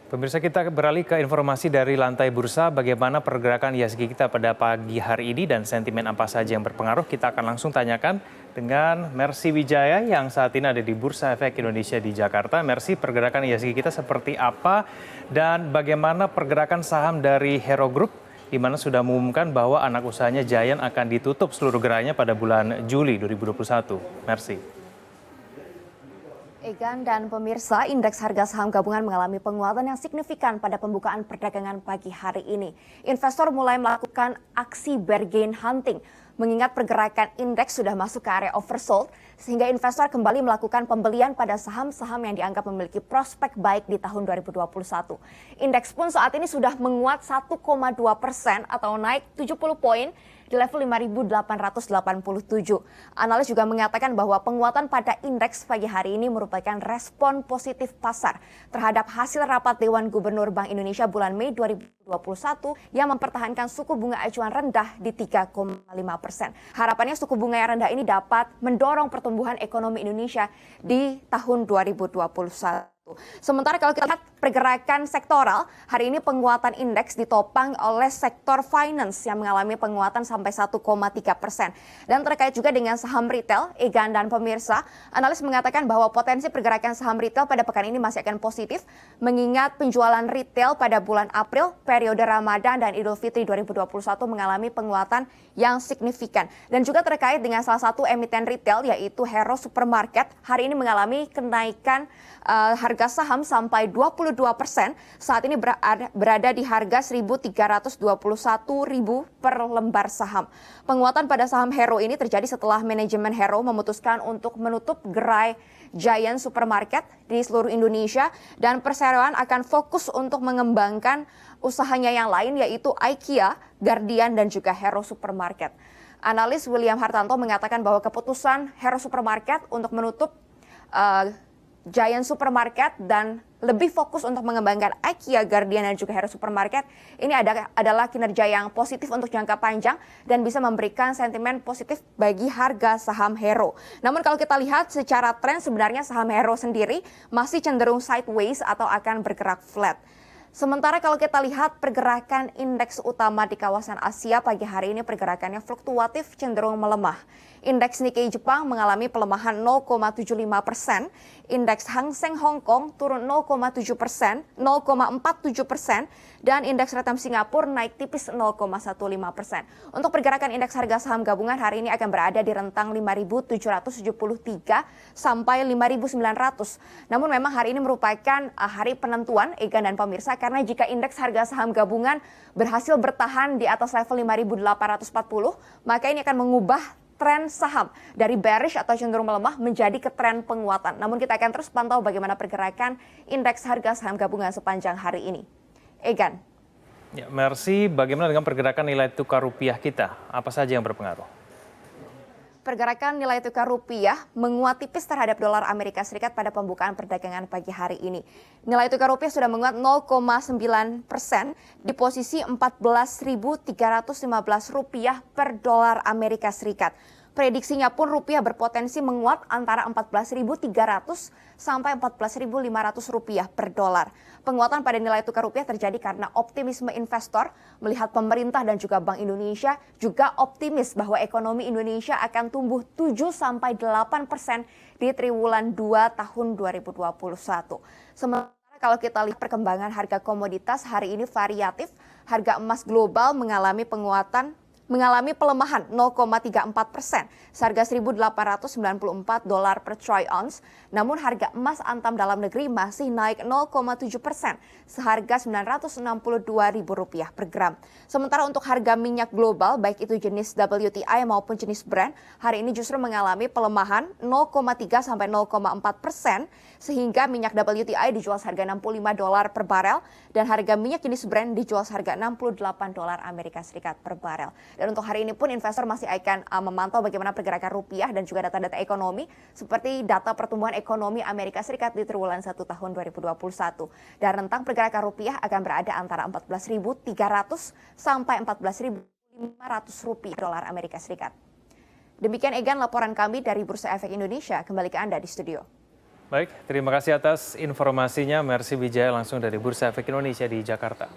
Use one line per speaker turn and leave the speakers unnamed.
Pemirsa, kita beralih ke informasi dari lantai bursa. Bagaimana pergerakan IHSG kita pada pagi hari ini dan sentimen apa saja yang berpengaruh, kita akan langsung tanyakan dengan Mercy Wijaya yang saat ini ada di Bursa Efek Indonesia di Jakarta. Mercy, pergerakan IHSG kita seperti apa dan bagaimana pergerakan saham dari Hero Group, di mana sudah mengumumkan bahwa anak usahanya Giant akan ditutup seluruh gerainya pada bulan Juli 2021. Mercy.
Egan dan pemirsa, indeks harga saham gabungan mengalami penguatan yang signifikan pada pembukaan perdagangan pagi hari ini. Investor mulai melakukan aksi bargain hunting, mengingat pergerakan indeks sudah masuk ke area oversold, sehingga investor kembali melakukan pembelian pada saham-saham yang dianggap memiliki prospek baik di tahun 2021. Indeks pun saat ini sudah menguat 1,2% atau naik 70 poin di level 5.887. Analis juga mengatakan bahwa penguatan pada indeks pagi hari ini merupakan respon positif pasar terhadap hasil rapat Dewan Gubernur Bank Indonesia bulan Mei 2021 yang mempertahankan suku bunga acuan rendah di 3,5%. Harapannya suku bunga yang rendah ini dapat mendorong pertumbuhan ekonomi Indonesia di tahun 2021. Sementara kalau kita lihat pergerakan sektoral, hari ini penguatan indeks ditopang oleh sektor finance yang mengalami penguatan sampai 1,3%. Dan terkait juga dengan saham retail, Egan dan pemirsa, analis mengatakan bahwa potensi pergerakan saham retail pada pekan ini masih akan positif, mengingat penjualan retail pada bulan April, periode Ramadan dan Idul Fitri 2021 mengalami penguatan yang signifikan. Dan juga terkait dengan salah satu emiten retail yaitu Hero Supermarket, hari ini mengalami kenaikan harga saham sampai 22%, saat ini berada di harga 1.321.000 per lembar saham. Penguatan pada saham Hero ini terjadi setelah manajemen Hero memutuskan untuk menutup gerai Giant Supermarket di seluruh Indonesia dan perseroan akan fokus untuk mengembangkan usahanya yang lain yaitu IKEA, Guardian dan juga Hero Supermarket. Analis William Hartanto mengatakan bahwa keputusan Hero Supermarket untuk menutup Giant Supermarket dan lebih fokus untuk mengembangkan IKEA, Guardian dan juga Hero Supermarket ini adalah kinerja yang positif untuk jangka panjang dan bisa memberikan sentimen positif bagi harga saham Hero. Namun kalau kita lihat secara tren sebenarnya saham Hero sendiri masih cenderung sideways atau akan bergerak flat. Sementara kalau kita lihat pergerakan indeks utama di kawasan Asia pagi hari ini pergerakannya fluktuatif cenderung melemah. Indeks Nikkei Jepang mengalami pelemahan 0,75%, indeks Hang Seng Hong Kong turun 0,7%, 0,47%, dan indeks Retem Singapura naik tipis 0,15%. Untuk pergerakan indeks harga saham gabungan hari ini akan berada di rentang 5.773 sampai 5.900. Namun memang hari ini merupakan hari penentuan Egan dan pemirsa karena jika indeks harga saham gabungan berhasil bertahan di atas level 5.840, maka ini akan mengubah tren saham dari bearish atau cenderung melemah menjadi ke tren penguatan. Namun kita akan terus pantau bagaimana pergerakan indeks harga saham gabungan sepanjang hari ini. Egan.
Ya, Mercy, bagaimana dengan pergerakan nilai tukar rupiah kita? Apa saja yang berpengaruh?
Pergerakan nilai tukar rupiah menguat tipis terhadap dolar Amerika Serikat pada pembukaan perdagangan pagi hari ini. Nilai tukar rupiah sudah menguat 0,9% di posisi Rp14.315 per dolar Amerika Serikat. Prediksinya pun rupiah berpotensi menguat antara 14.300 sampai 14.500 rupiah per dolar. Penguatan pada nilai tukar rupiah terjadi karena optimisme investor melihat pemerintah dan juga Bank Indonesia juga optimis bahwa ekonomi Indonesia akan tumbuh 7 sampai 8% di triwulan 2 tahun 2021. Sementara kalau kita lihat perkembangan harga komoditas hari ini variatif, harga emas global mengalami pelemahan 0,34%, seharga $1.894 per troy ounce. Namun harga emas antam dalam negeri masih naik 0,7%, seharga Rp962.000 per gram. Sementara untuk harga minyak global, baik itu jenis WTI maupun jenis Brent, hari ini justru mengalami pelemahan 0,3 sampai 0,4%, sehingga minyak WTI dijual seharga $65 per barel dan harga minyak jenis Brent dijual seharga $68 Amerika Serikat per barel. Dan untuk hari ini pun investor masih akan memantau bagaimana pergerakan rupiah dan juga data-data ekonomi seperti data pertumbuhan ekonomi Amerika Serikat di triwulan 1 tahun 2021. Dan rentang pergerakan rupiah akan berada antara 14.300 sampai 14.500 rupiah dolar Amerika Serikat. Demikian Egan laporan kami dari Bursa Efek Indonesia. Kembali ke Anda di studio.
Baik, terima kasih atas informasinya Mercy Wijaya langsung dari Bursa Efek Indonesia di Jakarta.